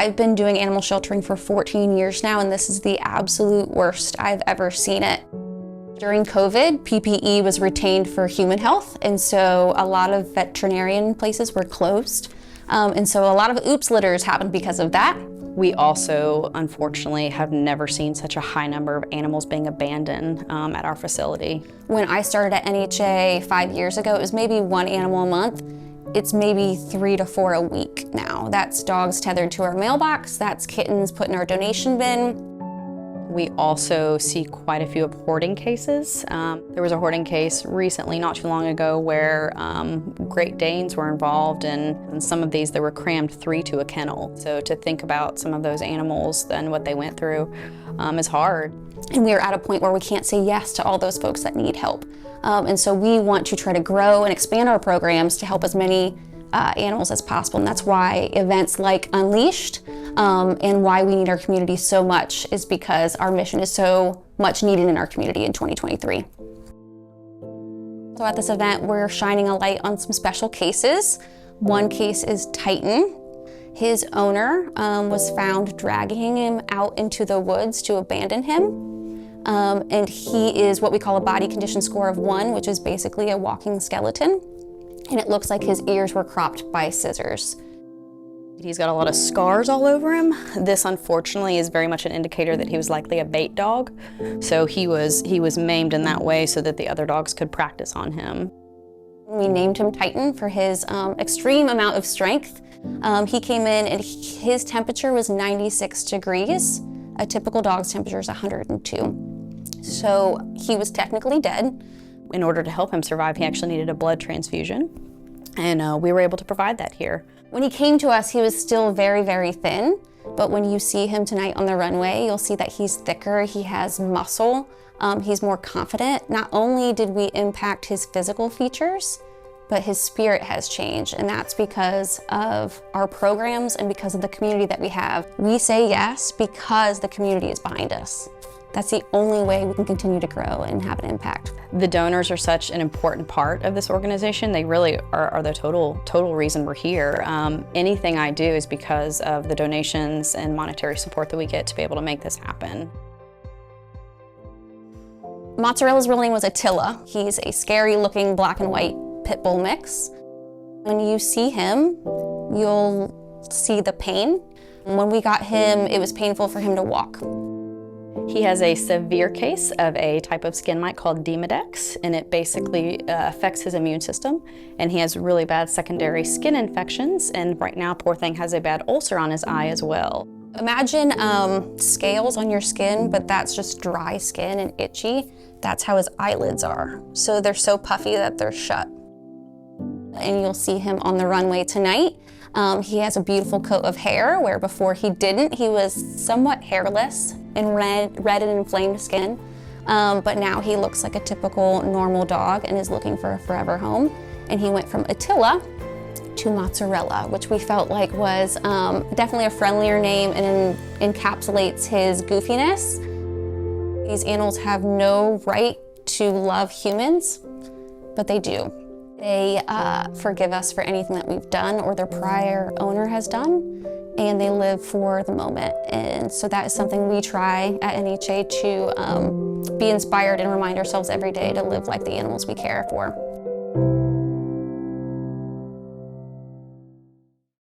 I've been doing animal sheltering for 14 years now, and this is the absolute worst I've ever seen it. During COVID, PPE was retained for human health, and so a lot of veterinarian places were closed. And so a lot of oops litters happened because of that. We also, unfortunately, have never seen such a high number of animals being abandoned at our facility. When I started at NHA 5 years ago, it was maybe 1 animal a month. It's maybe 3 to 4 a week now. That's dogs tethered to our mailbox, that's kittens put in our donation bin. We also see quite a few of hoarding cases. There was a hoarding case recently, not too long ago, where Great Danes were involved, and in some of these, they were crammed 3 to a kennel. So to think about some of those animals and what they went through is hard. And we are at a point where we can't say yes to all those folks that need help. And so we want to try to grow and expand our programs to help as many animals as possible. And that's why events like Unleashed and why we need our community so much is because our mission is so much needed in our community in 2023. So at this event, we're shining a light on some special cases. One case is Titan. His owner was found dragging him out into the woods to abandon him. And he is what we call a body condition score of 1, which is basically a walking skeleton. And it looks like his ears were cropped by scissors. He's got a lot of scars all over him. This, unfortunately, is very much an indicator that he was likely a bait dog. So he was maimed in that way so that the other dogs could practice on him. We named him Titan for his extreme amount of strength. He came in and his temperature was 96 degrees. A typical dog's temperature is 102. So he was technically dead. In order to help him survive, he actually needed a blood transfusion, and we were able to provide that here. When he came to us, he was still very, very thin, but when you see him tonight on the runway, you'll see that he's thicker, he has muscle, he's more confident. Not only did we impact his physical features, but his spirit has changed, and that's because of our programs and because of the community that we have. We say yes because the community is behind us. That's the only way we can continue to grow and have an impact. The donors are such an important part of this organization. They really are the total reason we're here. Anything I do is because of the donations and monetary support that we get to be able to make this happen. Mozzarella's real name was Attila. He's a scary looking black and white pit bull mix. When you see him, you'll see the pain. When we got him, it was painful for him to walk. He has a severe case of a type of skin mite called Demodex, and it basically affects his immune system, and he has really bad secondary skin infections, and right now, poor thing has a bad ulcer on his eye as well. Imagine scales on your skin, but that's just dry skin and itchy. That's how his eyelids are. So they're so puffy that they're shut. And you'll see him on the runway tonight. He has a beautiful coat of hair, where before he didn't. He was somewhat hairless and red and inflamed skin. But now he looks like a typical normal dog and is looking for a forever home. And he went from Attila to Mozzarella, which we felt like was definitely a friendlier name and encapsulates his goofiness. These animals have no right to love humans, but they do. They forgive us for anything that we've done or their prior owner has done, and they live for the moment. And so that is something we try at NHA to be inspired and remind ourselves every day to live like the animals we care for.